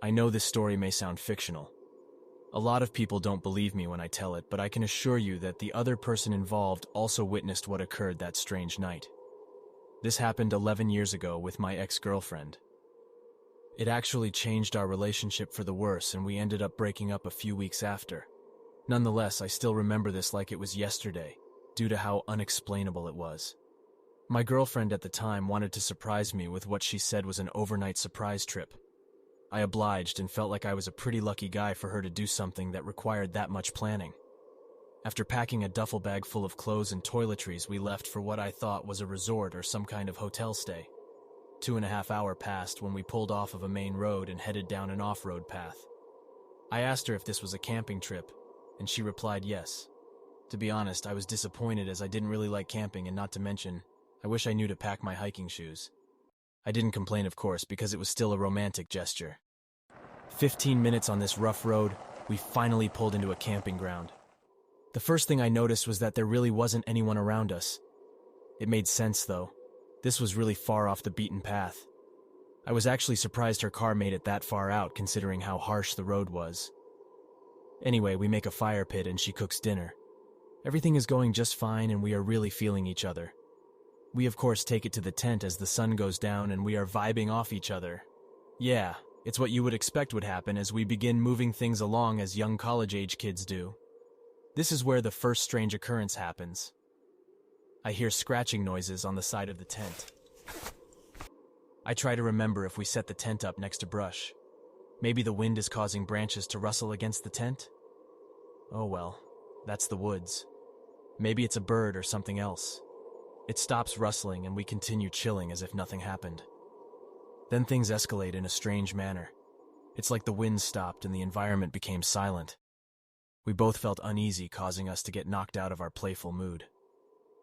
I know this story may sound fictional. A lot of people don't believe me when I tell it, but I can assure you that the other person involved also witnessed what occurred that strange night. This happened 11 years ago with my ex-girlfriend. It actually changed our relationship for the worse, and we ended up breaking up a few weeks after. Nonetheless, I still remember this like it was yesterday, due to how unexplainable it was. My girlfriend at the time wanted to surprise me with what she said was an overnight surprise trip. I obliged and felt like I was a pretty lucky guy for her to do something that required that much planning. After packing a duffel bag full of clothes and toiletries, we left for what I thought was a resort or some kind of hotel stay. 2.5 hours passed when we pulled off of a main road and headed down an off-road path. I asked her if this was a camping trip, and she replied yes. To be honest, I was disappointed as I didn't really like camping, and not to mention, I wish I knew to pack my hiking shoes. I didn't complain, of course, because it was still a romantic gesture. 15 minutes on this rough road, we finally pulled into a camping ground. The first thing I noticed was that there really wasn't anyone around us. It made sense, though. This was really far off the beaten path. I was actually surprised her car made it that far out, considering how harsh the road was. Anyway, we make a fire pit and she cooks dinner. Everything is going just fine and we are really feeling each other. We of course take it to the tent as the sun goes down and we are vibing off each other. Yeah, it's what you would expect would happen as we begin moving things along as young college-age kids do. This is where the first strange occurrence happens. I hear scratching noises on the side of the tent. I try to remember if we set the tent up next to brush. Maybe the wind is causing branches to rustle against the tent? Oh well, that's the woods. Maybe it's a bird or something else. It stops rustling and we continue chilling as if nothing happened. Then things escalate in a strange manner. It's like the wind stopped and the environment became silent. We both felt uneasy, causing us to get knocked out of our playful mood.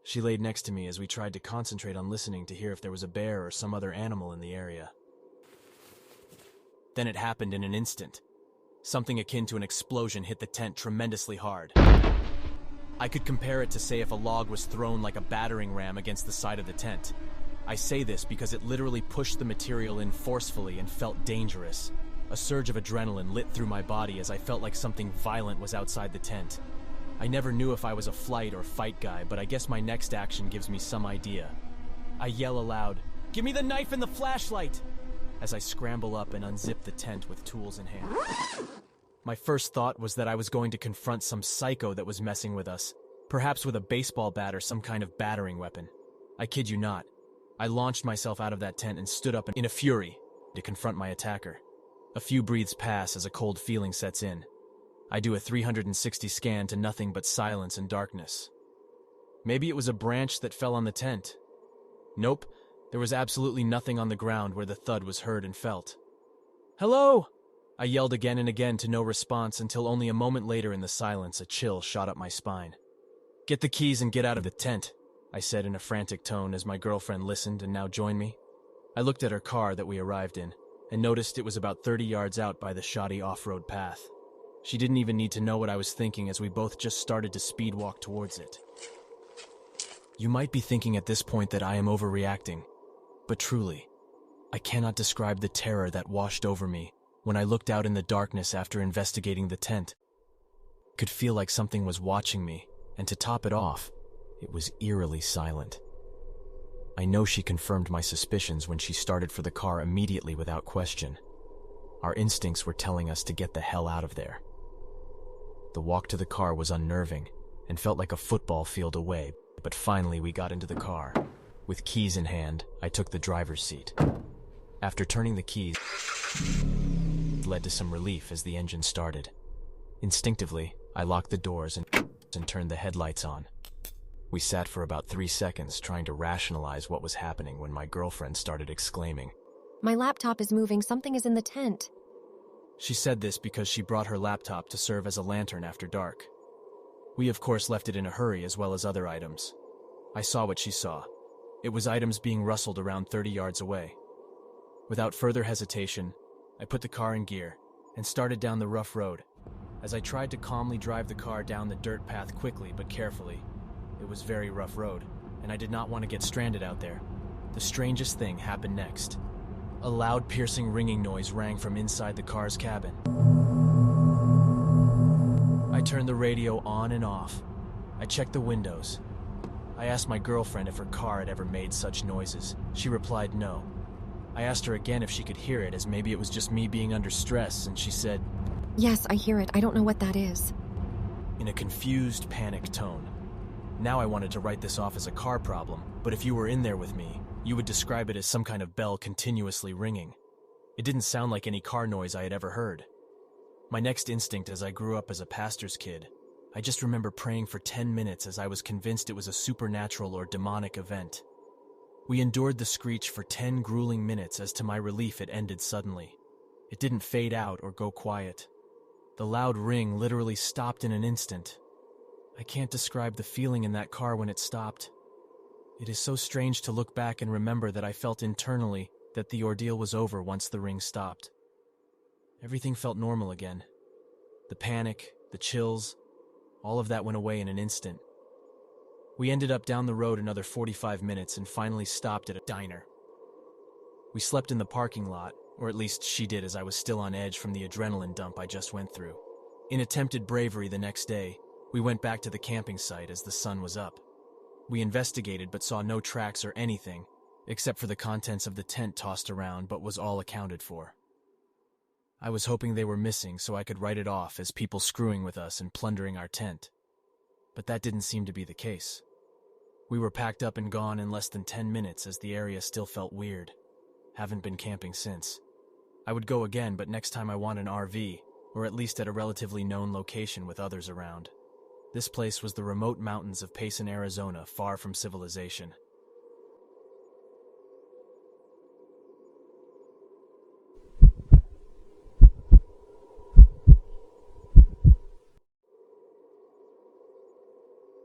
She laid next to me as we tried to concentrate on listening to hear if there was a bear or some other animal in the area. Then it happened in an instant. Something akin to an explosion hit the tent tremendously hard. I could compare it to say if a log was thrown like a battering ram against the side of the tent. I say this because it literally pushed the material in forcefully and felt dangerous. A surge of adrenaline lit through my body as I felt like something violent was outside the tent. I never knew if I was a flight or fight guy, but I guess my next action gives me some idea. I yell aloud, "Give me the knife and the flashlight!" as I scramble up and unzip the tent with tools in hand. My first thought was that I was going to confront some psycho that was messing with us, perhaps with a baseball bat or some kind of battering weapon. I kid you not. I launched myself out of that tent and stood up in a fury to confront my attacker. A few breaths pass as a cold feeling sets in. I do a 360 scan to nothing but silence and darkness. Maybe it was a branch that fell on the tent. Nope, there was absolutely nothing on the ground where the thud was heard and felt. "Hello!" I yelled again and again to no response until only a moment later in the silence a chill shot up my spine. "Get the keys and get out of the tent," I said in a frantic tone as my girlfriend listened and now joined me. I looked at her car that we arrived in and noticed it was about 30 yards out by the shoddy off-road path. She didn't even need to know what I was thinking as we both just started to speed walk towards it. You might be thinking at this point that I am overreacting, but truly, I cannot describe the terror that washed over me when I looked out in the darkness after investigating the tent. I could feel like something was watching me, and to top it off, it was eerily silent. I know she confirmed my suspicions when she started for the car immediately without question. Our instincts were telling us to get the hell out of there. The walk to the car was unnerving and felt like a football field away, but finally we got into the car. With keys in hand, I took the driver's seat. After turning the keys, it led to some relief as the engine started. Instinctively, I locked the doors and turned the headlights on. We sat for about 3 seconds trying to rationalize what was happening when my girlfriend started exclaiming, "My laptop is moving, something is in the tent." She said this because she brought her laptop to serve as a lantern after dark. We of course left it in a hurry as well as other items. I saw what she saw. It was items being rustled around 30 yards away. Without further hesitation, I put the car in gear and started down the rough road. As I tried to calmly drive the car down the dirt path quickly but carefully, it was very rough road, and I did not want to get stranded out there. The strangest thing happened next. A loud, piercing ringing noise rang from inside the car's cabin. I turned the radio on and off. I checked the windows. I asked my girlfriend if her car had ever made such noises. She replied no. I asked her again if she could hear it, as maybe it was just me being under stress, and she said, Yes, I hear it. I don't know what that is. in a confused, panicked tone. Now I wanted to write this off as a car problem, but if you were in there with me, you would describe it as some kind of bell continuously ringing. It didn't sound like any car noise I had ever heard. My next instinct as I grew up as a pastor's kid, I just remember praying for 10 minutes as I was convinced it was a supernatural or demonic event. We endured the screech for 10 grueling minutes as to my relief it ended suddenly. It didn't fade out or go quiet. The loud ring literally stopped in an instant. I can't describe the feeling in that car when it stopped. It is so strange to look back and remember that I felt internally that the ordeal was over once the ring stopped. Everything felt normal again. The panic, the chills, all of that went away in an instant. We ended up down the road another 45 minutes and finally stopped at a diner. We slept in the parking lot, or at least she did, as I was still on edge from the adrenaline dump I just went through. In attempted bravery the next day, we went back to the camping site as the sun was up. We investigated but saw no tracks or anything, except for the contents of the tent tossed around, but was all accounted for. I was hoping they were missing so I could write it off as people screwing with us and plundering our tent. But that didn't seem to be the case. We were packed up and gone in less than 10 minutes as the area still felt weird. Haven't been camping since. I would go again, but next time I want an RV, or at least at a relatively known location with others around. This place was the remote mountains of Payson, Arizona, far from civilization.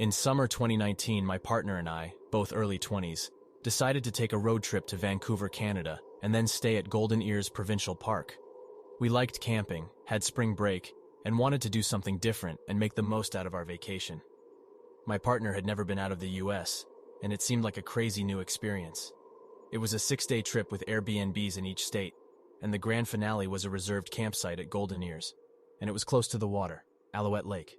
In summer 2019, my partner and I, both early 20s, decided to take a road trip to Vancouver, Canada, and then stay at Golden Ears Provincial Park. We liked camping, had spring break, and wanted to do something different and make the most out of our vacation. My partner had never been out of the US, and it seemed like a crazy new experience. It was a 6-day trip with Airbnbs in each state, and the grand finale was a reserved campsite at Golden Ears, and it was close to the water, Alouette Lake.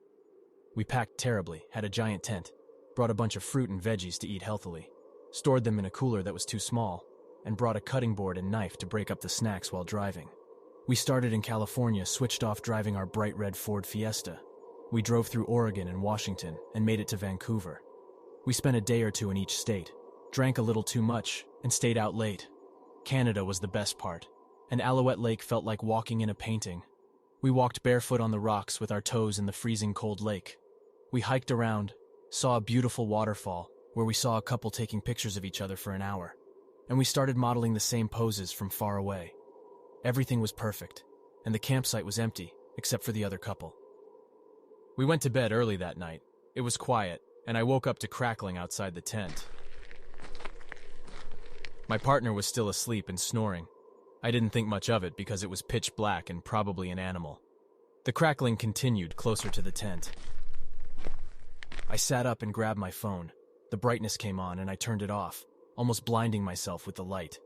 We packed terribly, had a giant tent, brought a bunch of fruit and veggies to eat healthily, stored them in a cooler that was too small, and brought a cutting board and knife to break up the snacks while driving. We started in California, switched off driving our bright red Ford Fiesta. We drove through Oregon and Washington and made it to Vancouver. We spent a day or two in each state, drank a little too much, and stayed out late. Canada was the best part, and Alouette Lake felt like walking in a painting. We walked barefoot on the rocks with our toes in the freezing cold lake. We hiked around, saw a beautiful waterfall where we saw a couple taking pictures of each other for an hour, and we started modeling the same poses from far away. Everything was perfect, and the campsite was empty, except for the other couple. We went to bed early that night. It was quiet, and I woke up to crackling outside the tent. My partner was still asleep and snoring. I didn't think much of it because it was pitch black and probably an animal. The crackling continued closer to the tent. I sat up and grabbed my phone. The brightness came on and I turned it off, almost blinding myself with the light.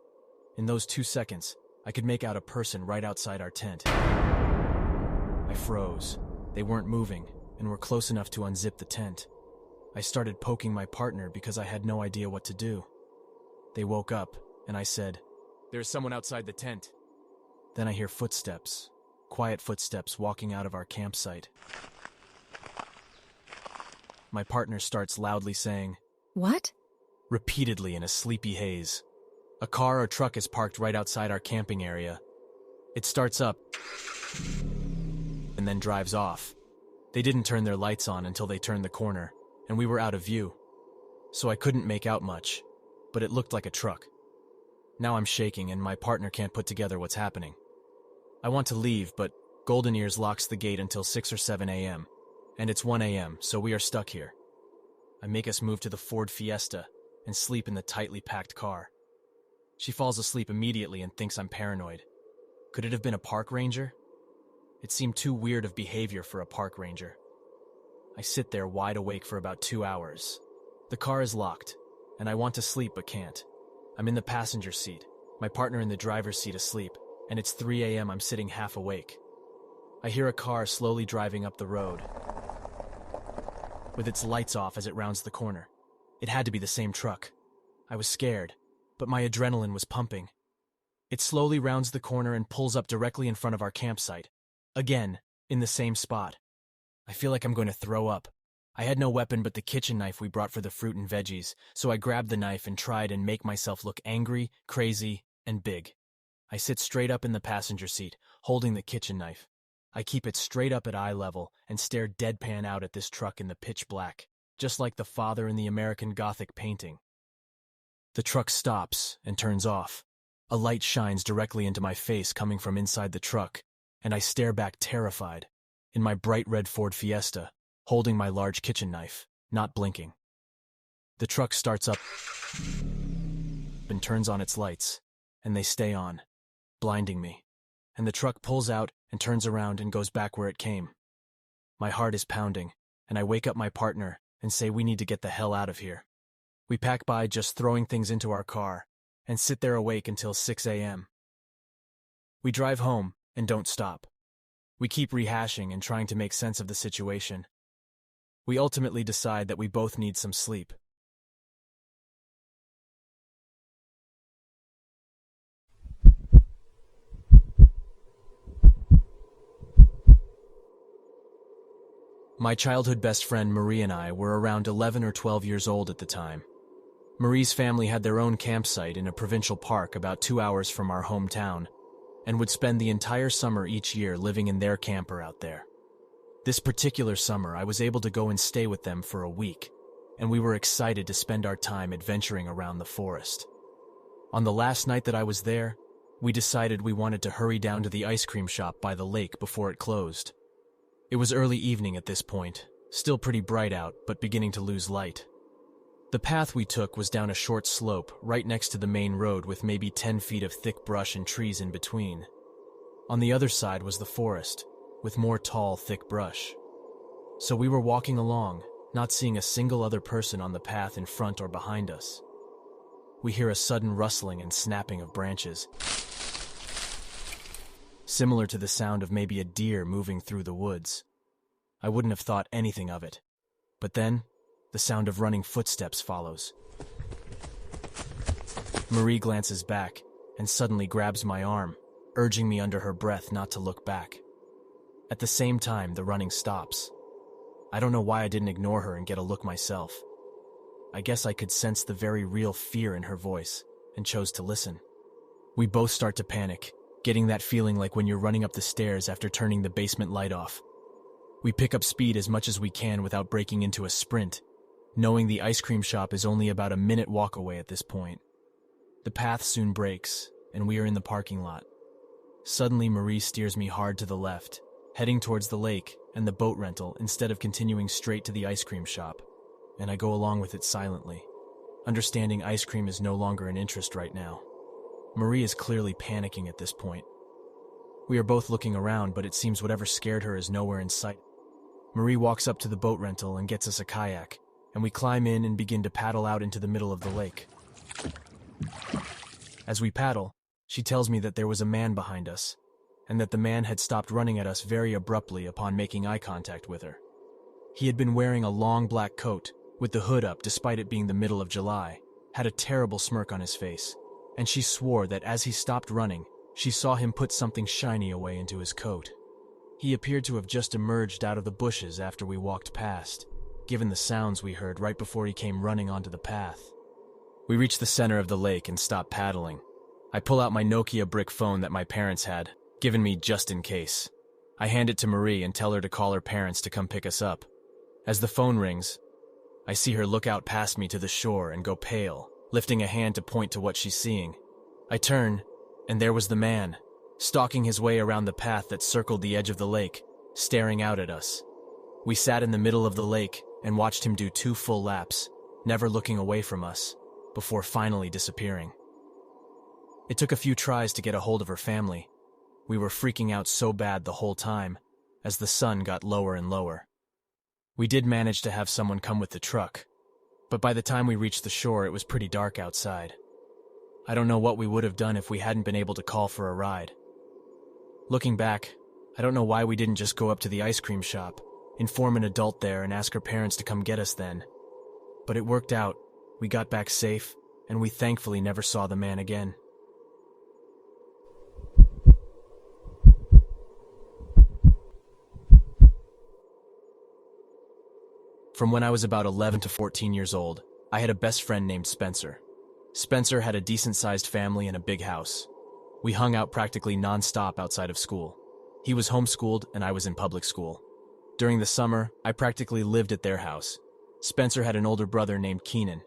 In those 2 seconds, I could make out a person right outside our tent. I froze. They weren't moving and were close enough to unzip the tent. I started poking my partner because I had no idea what to do. They woke up and I said, "There's someone outside the tent." Then I hear footsteps, quiet footsteps walking out of our campsite. My partner starts loudly saying, What? repeatedly in a sleepy haze. A car or truck is parked right outside our camping area. It starts up and then drives off. They didn't turn their lights on until they turned the corner, and we were out of view. So I couldn't make out much, but it looked like a truck. Now I'm shaking and my partner can't put together what's happening. I want to leave, but Golden Ears locks the gate until 6 or 7 a.m., and it's 1 a.m., so we are stuck here. I make us move to the Ford Fiesta and sleep in the tightly packed car. She falls asleep immediately and thinks I'm paranoid. Could it have been a park ranger? It seemed too weird of behavior for a park ranger. I sit there wide awake for about 2 hours. The car is locked, and I want to sleep but can't. I'm in the passenger seat. my partner in the driver's seat asleep, and it's 3 a.m. I'm sitting half awake. I hear a car slowly driving up the road, with its lights off as it rounds the corner. It had to be the same truck. I was scared, but my adrenaline was pumping. It slowly rounds the corner and pulls up directly in front of our campsite. Again, in the same spot. I feel like I'm going to throw up. I had no weapon but the kitchen knife we brought for the fruit and veggies, so I grabbed the knife and tried and make myself look angry, crazy, and big. I sit straight up in the passenger seat, holding the kitchen knife. I keep it straight up at eye level and stare deadpan out at this truck in the pitch black, just like the father in the American Gothic painting. The truck stops and turns off. A light shines directly into my face coming from inside the truck, and I stare back terrified, in my bright red Ford Fiesta, holding my large kitchen knife, not blinking. The truck starts up and turns on its lights, and they stay on, blinding me. And the truck pulls out and turns around and goes back where it came. My heart is pounding, and I wake up my partner and say we need to get the hell out of here. We pack by just throwing things into our car and sit there awake until 6 a.m. We drive home and don't stop. We keep rehashing and trying to make sense of the situation. We ultimately decide that we both need some sleep. My childhood best friend Marie and I were around 11 or 12 years old at the time. Marie's family had their own campsite in a provincial park about 2 hours from our hometown, and would spend the entire summer each year living in their camper out there. This particular summer, I was able to go and stay with them for a week, and we were excited to spend our time adventuring around the forest. On the last night that I was there, we decided we wanted to hurry down to the ice cream shop by the lake before it closed. It was early evening at this point, still pretty bright out, but beginning to lose light. The path we took was down a short slope right next to the main road with maybe 10 feet of thick brush and trees in between. On the other side was the forest, with more tall, thick brush. So we were walking along, not seeing a single other person on the path in front or behind us. We hear a sudden rustling and snapping of branches, similar to the sound of maybe a deer moving through the woods. I wouldn't have thought anything of it. But then, the sound of running footsteps follows. Marie glances back and suddenly grabs my arm, urging me under her breath not to look back. At the same time, the running stops. I don't know why I didn't ignore her and get a look myself. I guess I could sense the very real fear in her voice and chose to listen. We both start to panic, getting that feeling like when you're running up the stairs after turning the basement light off. We pick up speed as much as we can without breaking into a sprint, knowing the ice cream shop is only about a minute walk away at this point. The path soon breaks, and we are in the parking lot. Suddenly, Marie steers me hard to the left, heading towards the lake and the boat rental instead of continuing straight to the ice cream shop, and I go along with it silently, understanding ice cream is no longer an interest right now. Marie is clearly panicking at this point. We are both looking around, but it seems whatever scared her is nowhere in sight. Marie walks up to the boat rental and gets us a kayak, and we climb in and begin to paddle out into the middle of the lake. As we paddle, she tells me that there was a man behind us, and that the man had stopped running at us very abruptly upon making eye contact with her. He had been wearing a long black coat, with the hood up despite it being the middle of July, had a terrible smirk on his face, and she swore that as he stopped running, she saw him put something shiny away into his coat. He appeared to have just emerged out of the bushes after we walked past, given the sounds we heard right before he came running onto the path. We reach the center of the lake and stop paddling. I pull out my Nokia brick phone that my parents had, given me just in case. I hand it to Marie and tell her to call her parents to come pick us up. As the phone rings, I see her look out past me to the shore and go pale, lifting a hand to point to what she's seeing. I turn, and there was the man, stalking his way around the path that circled the edge of the lake, staring out at us. We sat in the middle of the lake and watched him do 2 full laps, never looking away from us, before finally disappearing. It took a few tries to get a hold of her family. We were freaking out so bad the whole time, as the sun got lower and lower. We did manage to have someone come with the truck, but by the time we reached the shore it was pretty dark outside. I don't know what we would have done if we hadn't been able to call for a ride. Looking back, I don't know why we didn't just go up to the ice cream shop, inform an adult there, and ask her parents to come get us then. But it worked out. We got back safe, and we thankfully never saw the man again. From when I was about 11 to 14 years old, I had a best friend named Spencer. Spencer had a decent-sized family and a big house. We hung out practically non-stop outside of school. He was homeschooled and I was in public school. During the summer, I practically lived at their house. Spencer had an older brother named Keenan.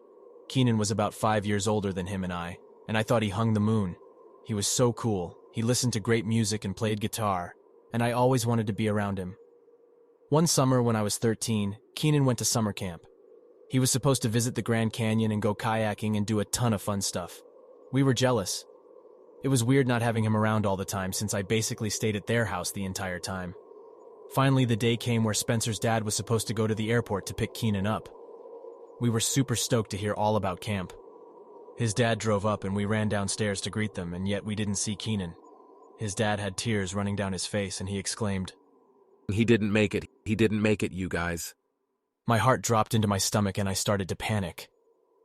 Keenan was about 5 years older than him and I thought he hung the moon. He was so cool. He listened to great music and played guitar, and I always wanted to be around him. One summer when I was 13, Keenan went to summer camp. He was supposed to visit the Grand Canyon and go kayaking and do a ton of fun stuff. We were jealous. It was weird not having him around all the time since I basically stayed at their house the entire time. Finally, the day came where Spencer's dad was supposed to go to the airport to pick Keenan up. We were super stoked to hear all about camp. His dad drove up and we ran downstairs to greet them, and yet we didn't see Keenan. His dad had tears running down his face and he exclaimed, He didn't make it. He didn't make it, you guys. My heart dropped into my stomach and I started to panic.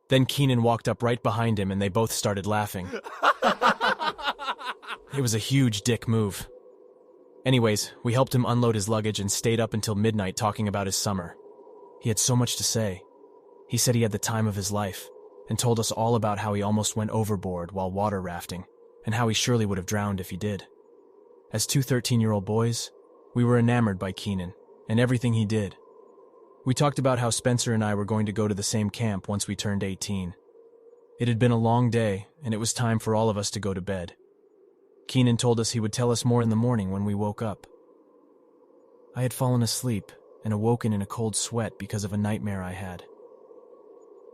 Then Keenan walked up right behind him and they both started laughing. It was a huge dick move. Anyways, we helped him unload his luggage and stayed up until midnight talking about his summer. He had so much to say. He said he had the time of his life and told us all about how he almost went overboard while water rafting and how he surely would have drowned if he did. As two 13-year-old boys, we were enamored by Keenan and everything he did. We talked about how Spencer and I were going to go to the same camp once we turned 18. It had been a long day, and it was time for all of us to go to bed. Keenan told us he would tell us more in the morning when we woke up. I had fallen asleep and awoken in a cold sweat because of a nightmare I had.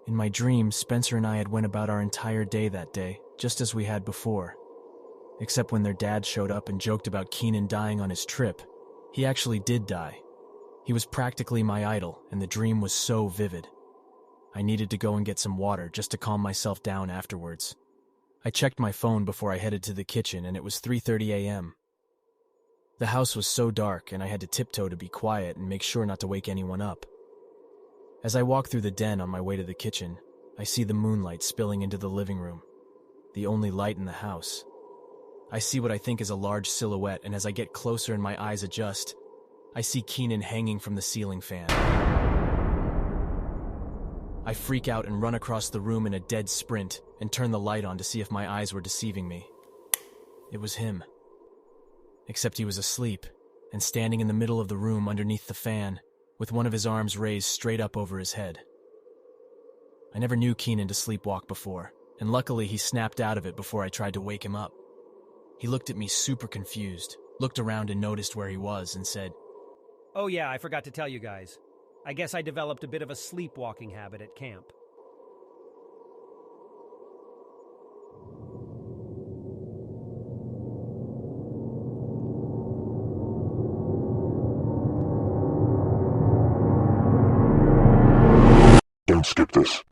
In my dream, Spencer and I had went about our entire day that day, just as we had before. Except when their dad showed up and joked about Keenan dying on his trip. He actually did die. He was practically my idol, and the dream was so vivid. I needed to go and get some water just to calm myself down afterwards. I checked my phone before I headed to the kitchen, and it was 3:30 a.m. The house was so dark, and I had to tiptoe to be quiet and make sure not to wake anyone up. As I walk through the den on my way to the kitchen, I see the moonlight spilling into the living room, the only light in the house. I see what I think is a large silhouette, and as I get closer and my eyes adjust, I see Keenan hanging from the ceiling fan. I freak out and run across the room in a dead sprint and turn the light on to see if my eyes were deceiving me. It was him. Except he was asleep and standing in the middle of the room underneath the fan with one of his arms raised straight up over his head. I never knew Keenan to sleepwalk before, and luckily he snapped out of it before I tried to wake him up. He looked at me super confused, looked around and noticed where he was and said, "Oh yeah, I forgot to tell you guys. I guess I developed a bit of a sleepwalking habit at camp." Don't skip this.